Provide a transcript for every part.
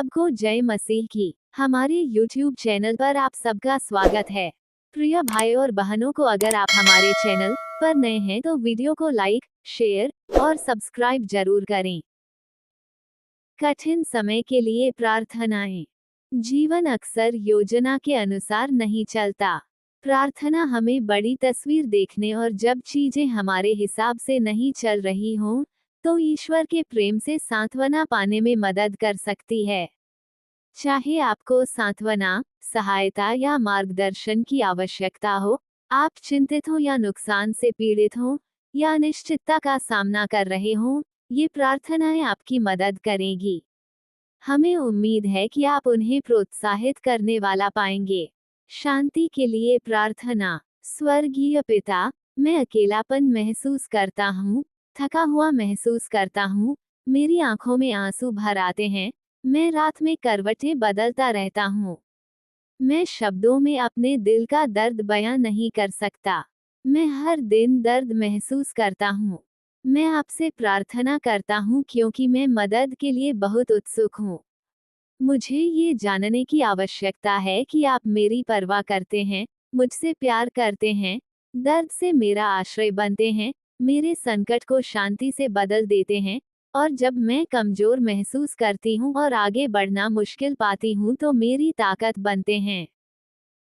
सबको जय मसीह की। हमारे YouTube चैनल पर आप सबका स्वागत है। प्रिय भाई और बहनों को, अगर आप हमारे चैनल पर नए हैं तो वीडियो को लाइक, शेयर और सब्सक्राइब जरूर करें। कठिन समय के लिए प्रार्थनाएं। जीवन अक्सर योजना के अनुसार नहीं चलता। प्रार्थना हमें बड़ी तस्वीर देखने और जब चीजें हमारे हिसाब से नहीं चल रही हों, तो ईश्वर के प्रेम से सांत्वना पाने में मदद कर सकती है। चाहे आपको सांत्वना, सहायता या मार्गदर्शन की आवश्यकता हो, आप चिंतित हो या नुकसान से पीड़ित हो, या अनिश्चितता का सामना कर रहे हो, ये प्रार्थनाएं आपकी मदद करेगी। हमें उम्मीद है कि आप उन्हें प्रोत्साहित करने वाला पाएंगे। शांति के लिए प्रार्थना। स्वर्गीय पिता, मैं अकेलापन महसूस करता हूँ, थका हुआ महसूस करता हूँ, मेरी आंखों में आंसू भर आते हैं, मैं रात में करवटें बदलता रहता हूँ। मैं शब्दों में अपने दिल का दर्द बयां नहीं कर सकता। मैं हर दिन दर्द महसूस करता हूँ। मैं आपसे प्रार्थना करता हूँ क्योंकि मैं मदद के लिए बहुत उत्सुक हूँ। मुझे ये जानने की आवश्यकता है कि आप मेरी परवाह करते हैं, मुझसे प्यार करते हैं, दर्द से मेरा आश्रय बनते हैं, मेरे संकट को शांति से बदल देते हैं, और जब मैं कमजोर महसूस करती हूँ और आगे बढ़ना मुश्किल पाती हूँ तो मेरी ताकत बनते हैं।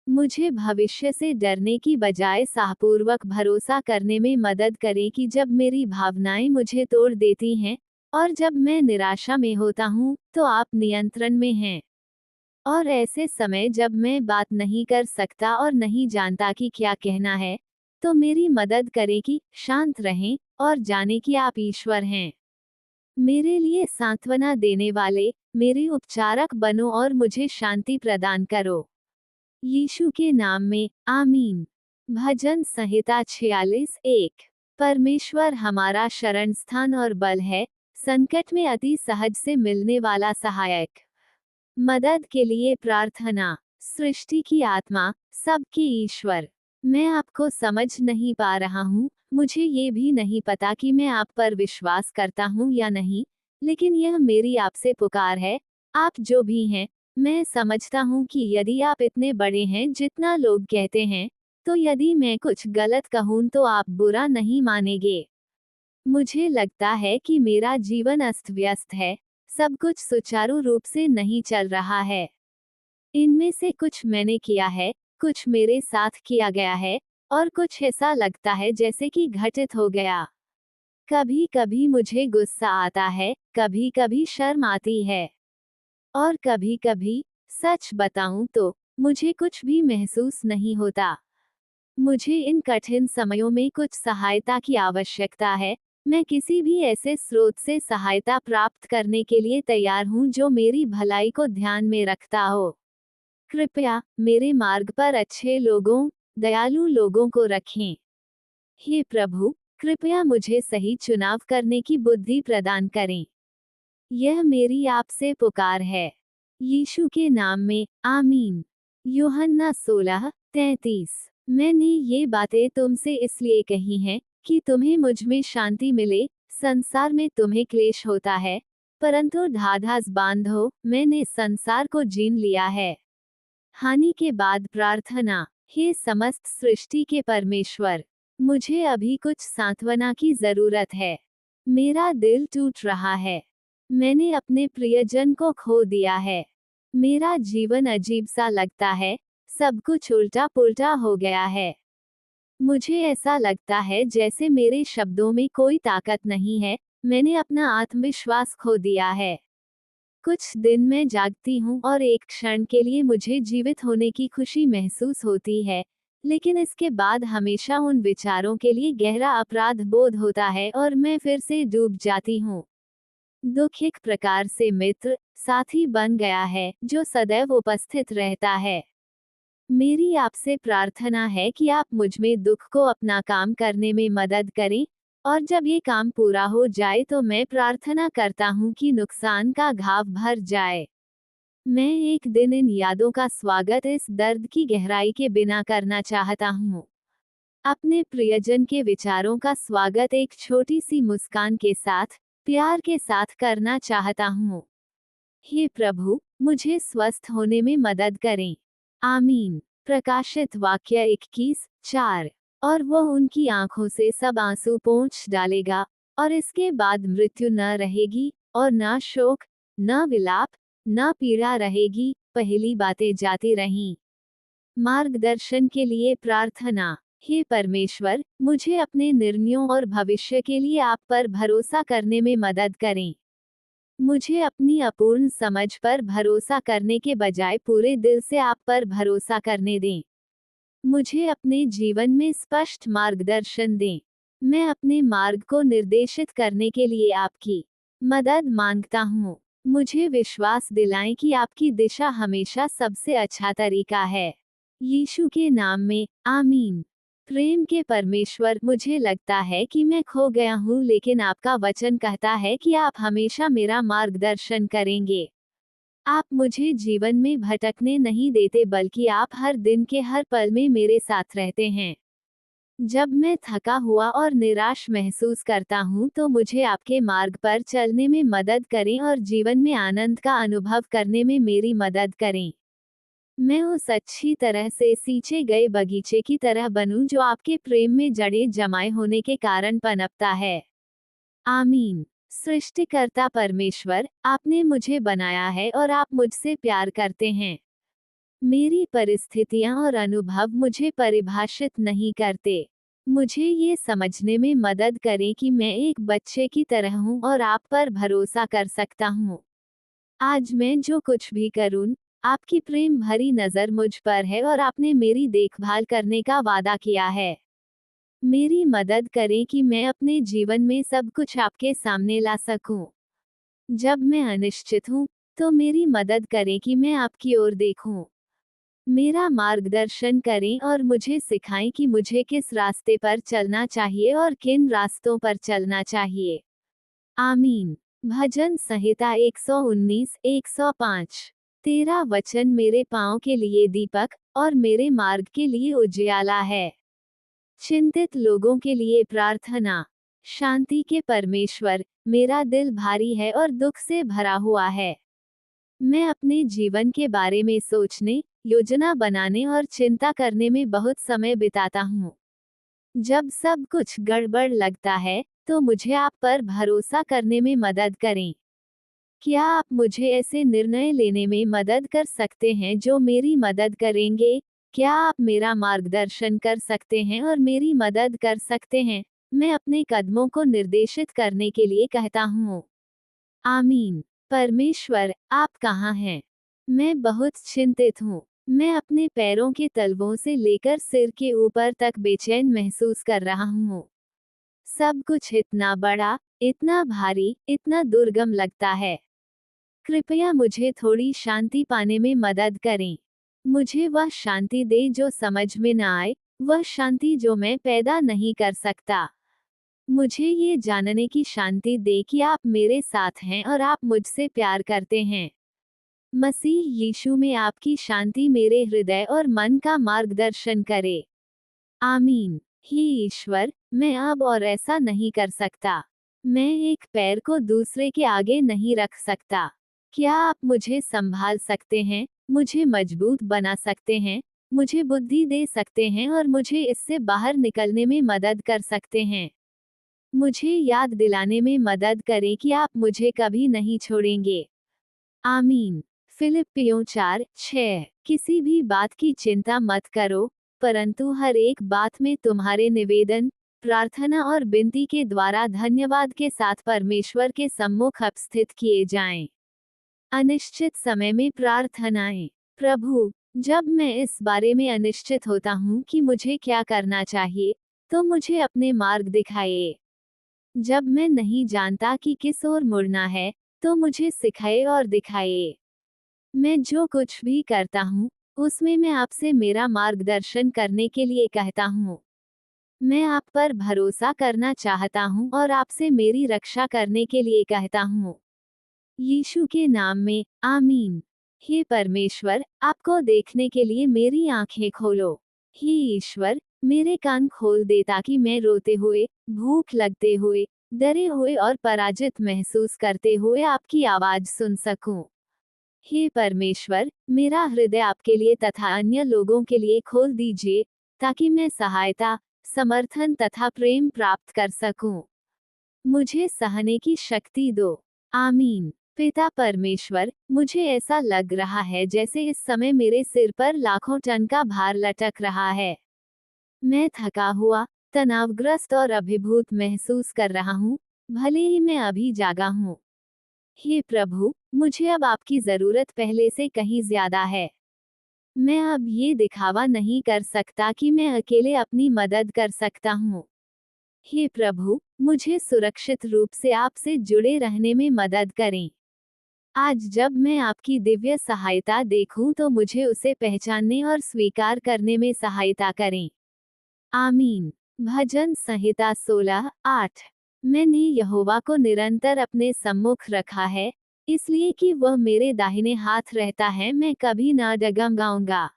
मुझे भविष्य से डरने की बजाय साहपूर्वक भरोसा करने में मदद करें कि जब मेरी भावनाएं मुझे तोड़ देती हैं, और जब मैं निराशा में होता हूँ, तो आप नियंत्रण में हैं। और ऐसे समय जब मैं बात नहीं कर सकता और नहीं जानता कि क्या कहना है, तो मेरी मदद करें कि शांत रहें और जाने कि आप ईश्वर हैं। मेरे लिए सांत्वना देने वाले, मेरे उपचारक बनो और मुझे शांति प्रदान करो। यीशु के नाम में, आमीन। भजन संहिता 46:1। परमेश्वर हमारा शरण स्थान और बल है, संकट में अति सहज से मिलने वाला सहायक। मदद के लिए प्रार्थना। सृष्टि की आत्मा, सबके ईश्वर, मैं आपको समझ नहीं पा रहा हूँ, मुझे ये भी नहीं पता कि मैं आप पर विश्वास करता हूँ या नहीं, लेकिन यह मेरी आपसे पुकार है। आप जो भी हैं, मैं समझता हूँ कि यदि आप इतने बड़े हैं जितना लोग कहते हैं, तो यदि मैं कुछ गलत कहूँ तो आप बुरा नहीं मानेंगे। मुझे लगता है कि मेरा जीवन अस्त व्यस्त है, सब कुछ सुचारू रूप से नहीं चल रहा है। इनमें से कुछ मैंने किया है, कुछ मेरे साथ किया गया है, और कुछ ऐसा लगता है जैसे कि घटित हो गया। कभी कभी मुझे गुस्सा आता है, कभी कभी शर्म आती है, और कभी कभी, सच बताऊं तो, मुझे कुछ भी महसूस नहीं होता। मुझे इन कठिन समयों में कुछ सहायता की आवश्यकता है। मैं किसी भी ऐसे स्रोत से सहायता प्राप्त करने के लिए तैयार हूं जो मेरी भलाई को ध्यान में रखता हो। कृपया मेरे मार्ग पर अच्छे लोगों, दयालु लोगों को रखें। हे प्रभु, कृपया मुझे सही चुनाव करने की बुद्धि प्रदान करें। यह मेरी आपसे पुकार है। यीशु के नाम में, आमीन। यूहन्ना 16:33। मैंने ये बातें तुमसे इसलिए कही हैं कि तुम्हें मुझ में शांति मिले। संसार में तुम्हें क्लेश होता है, परंतु ढाढ़स बांधो, मैंने संसार को जीत लिया है। हानि के बाद प्रार्थना। हे समस्त सृष्टि के परमेश्वर, मुझे अभी कुछ सांत्वना की जरूरत है। मेरा दिल टूट रहा है। मैंने अपने प्रियजन को खो दिया है। मेरा जीवन अजीब सा लगता है, सब कुछ उल्टा पुल्टा हो गया है। मुझे ऐसा लगता है जैसे मेरे शब्दों में कोई ताकत नहीं है, मैंने अपना आत्मविश्वास खो दिया है। कुछ दिन मैं जागती हूँ और एक क्षण के लिए मुझे जीवित होने की खुशी महसूस होती है, लेकिन इसके बाद हमेशा उन विचारों के लिए गहरा अपराध बोध होता है और मैं फिर से डूब जाती हूँ। दुख एक प्रकार से मित्र, साथी बन गया है, जो सदैव उपस्थित रहता है। मेरी आपसे प्रार्थना है कि आप मुझ में दुख को अपना काम करने में मदद करें, और जब ये काम पूरा हो जाए तो मैं प्रार्थना करता हूँ कि नुकसान का घाव भर जाए। मैं एक दिन इन यादों का स्वागत इस दर्द की गहराई के बिना करना चाहता हूँ। अपने प्रियजन के विचारों का स्वागत एक छोटी सी मुस्कान के साथ, प्यार के साथ करना चाहता हूँ। हे प्रभु, मुझे स्वस्थ होने में मदद करें। आमीन। प्रकाशित वाक्य 21:4। और वह उनकी आंखों से सब आंसू पोंछ डालेगा, और इसके बाद मृत्यु न रहेगी, और न शोक, न विलाप, न पीड़ा रहेगी, पहली बातें जाती रहीं। मार्गदर्शन के लिए प्रार्थना। हे परमेश्वर, मुझे अपने निर्णयों और भविष्य के लिए आप पर भरोसा करने में मदद करें। मुझे अपनी अपूर्ण समझ पर भरोसा करने के बजाय पूरे दिल से आप पर भरोसा करने दें। मुझे अपने जीवन में स्पष्ट मार्गदर्शन दें। मैं अपने मार्ग को निर्देशित करने के लिए आपकी मदद मांगता हूँ। मुझे विश्वास दिलाएं कि आपकी दिशा हमेशा सबसे अच्छा तरीका है। यीशु के नाम में, आमीन। प्रेम के परमेश्वर, मुझे लगता है कि मैं खो गया हूँ, लेकिन आपका वचन कहता है कि आप हमेशा मेरा मार्गदर्शन करेंगे। आप मुझे जीवन में भटकने नहीं देते, बल्कि आप हर दिन के हर पल में मेरे साथ रहते हैं। जब मैं थका हुआ और निराश महसूस करता हूँ, तो मुझे आपके मार्ग पर चलने में मदद करें और जीवन में आनंद का अनुभव करने में मेरी मदद करें। मैं उस अच्छी तरह से सींचे गए बगीचे की तरह बनूं जो आपके प्रेम में जड़े जमाए होने के कारण पनपता है। आमीन। सृष्टिकर्ता परमेश्वर, आपने मुझे बनाया है और आप मुझसे प्यार करते हैं। मेरी परिस्थितियां और अनुभव मुझे परिभाषित नहीं करते। मुझे ये समझने में मदद करें कि मैं एक बच्चे की तरह हूं और आप पर भरोसा कर सकता हूं। आज मैं जो कुछ भी करूं, आपकी प्रेम भरी नजर मुझ पर है और आपने मेरी देखभाल करने का वादा किया है। मेरी मदद करें कि मैं अपने जीवन में सब कुछ आपके सामने ला सकूं। जब मैं अनिश्चित हूं, तो मेरी मदद करें कि मैं आपकी ओर देखूं। मेरा मार्गदर्शन करें और मुझे सिखाएं कि मुझे किस रास्ते पर चलना चाहिए और किन रास्तों पर चलना चाहिए। आमीन। भजन संहिता 119:105। तेरा वचन मेरे पांव के लिए दीपक और मेरे मार्ग के लिए उजियाला है। चिंतित लोगों के लिए प्रार्थना। शांति के परमेश्वर, मेरा दिल भारी है और दुख से भरा हुआ है। मैं अपने जीवन के बारे में सोचने, योजना बनाने और चिंता करने में बहुत समय बिताता हूँ। जब सब कुछ गड़बड़ लगता है, तो मुझे आप पर भरोसा करने में मदद करें। क्या आप मुझे ऐसे निर्णय लेने में मदद कर सकते हैं जो मेरी मदद करेंगे? क्या आप मेरा मार्गदर्शन कर सकते हैं और मेरी मदद कर सकते हैं? मैं अपने कदमों को निर्देशित करने के लिए कहता हूँ। आमीन। परमेश्वर, आप कहाँ हैं? मैं बहुत चिंतित हूँ। मैं अपने पैरों के तलवों से लेकर सिर के ऊपर तक बेचैन महसूस कर रहा हूँ। सब कुछ इतना बड़ा, इतना भारी, इतना दुर्गम लगता है। कृपया मुझे थोड़ी शांति पाने में मदद करें। मुझे वह शांति दे जो समझ में न आए, वह शांति जो मैं पैदा नहीं कर सकता। मुझे ये जानने की शांति दे कि आप मेरे साथ हैं और आप मुझसे प्यार करते हैं। मसीह यीशु में आपकी शांति मेरे हृदय और मन का मार्गदर्शन करे। आमीन। हे ईश्वर, मैं अब और ऐसा नहीं कर सकता। मैं एक पैर को दूसरे के आगे नहीं रख सकता। क्या आप मुझे संभाल सकते हैं, मुझे मजबूत बना सकते हैं, मुझे बुद्धि दे सकते हैं और मुझे इससे बाहर निकलने में मदद कर सकते हैं? मुझे याद दिलाने में मदद करें कि आप मुझे कभी नहीं छोड़ेंगे। आमीन। फिलिप्पियों 4:6। किसी भी बात की चिंता मत करो, परंतु हर एक बात में तुम्हारे निवेदन, प्रार्थना और विनती के द्वारा धन्यवाद के साथ परमेश्वर के सम्मुख उपस्थित किए जाएं। अनिश्चित समय में प्रार्थनाएं। प्रभु, जब मैं इस बारे में अनिश्चित होता हूँ कि मुझे क्या करना चाहिए, तो मुझे अपने मार्ग दिखाइए। जब मैं नहीं जानता कि किस ओर मुड़ना है, तो मुझे सिखाए और दिखाइए। मैं जो कुछ भी करता हूँ, उसमें मैं आपसे मेरा मार्गदर्शन करने के लिए कहता हूँ। मैं आप पर भरोसा करना चाहता हूँ और आपसे मेरी रक्षा करने के लिए कहता हूँ। यीशु के नाम में, आमीन। हे परमेश्वर, आपको देखने के लिए मेरी आंखें खोलो। हे ईश्वर, मेरे कान खोल दे ताकि मैं रोते हुए, भूख लगते हुए, डरे हुए और पराजित महसूस करते हुए आपकी आवाज सुन सकूं। हे परमेश्वर, मेरा हृदय आपके लिए तथा अन्य लोगों के लिए खोल दीजिए, ताकि मैं सहायता, समर्थन तथा प्रेम प्राप्त कर सकूं। मुझे सहने की शक्ति दो। आमीन। पिता परमेश्वर, मुझे ऐसा लग रहा है जैसे इस समय मेरे सिर पर लाखों टन का भार लटक रहा है। मैं थका हुआ, तनावग्रस्त और अभिभूत महसूस कर रहा हूँ, भले ही मैं अभी जागा हूँ। हे प्रभु, मुझे अब आपकी जरूरत पहले से कहीं ज्यादा है। मैं अब ये दिखावा नहीं कर सकता कि मैं अकेले अपनी मदद कर सकता हूँ। हे प्रभु, मुझे सुरक्षित रूप से आपसे जुड़े रहने में मदद करें। आज जब मैं आपकी दिव्य सहायता देखूं तो मुझे उसे पहचानने और स्वीकार करने में सहायता करें। आमीन। भजन संहिता 16:8। मैंने यहोवा को निरंतर अपने सम्मुख रखा है, इसलिए कि वह मेरे दाहिने हाथ रहता है, मैं कभी ना डगमगाऊंगा।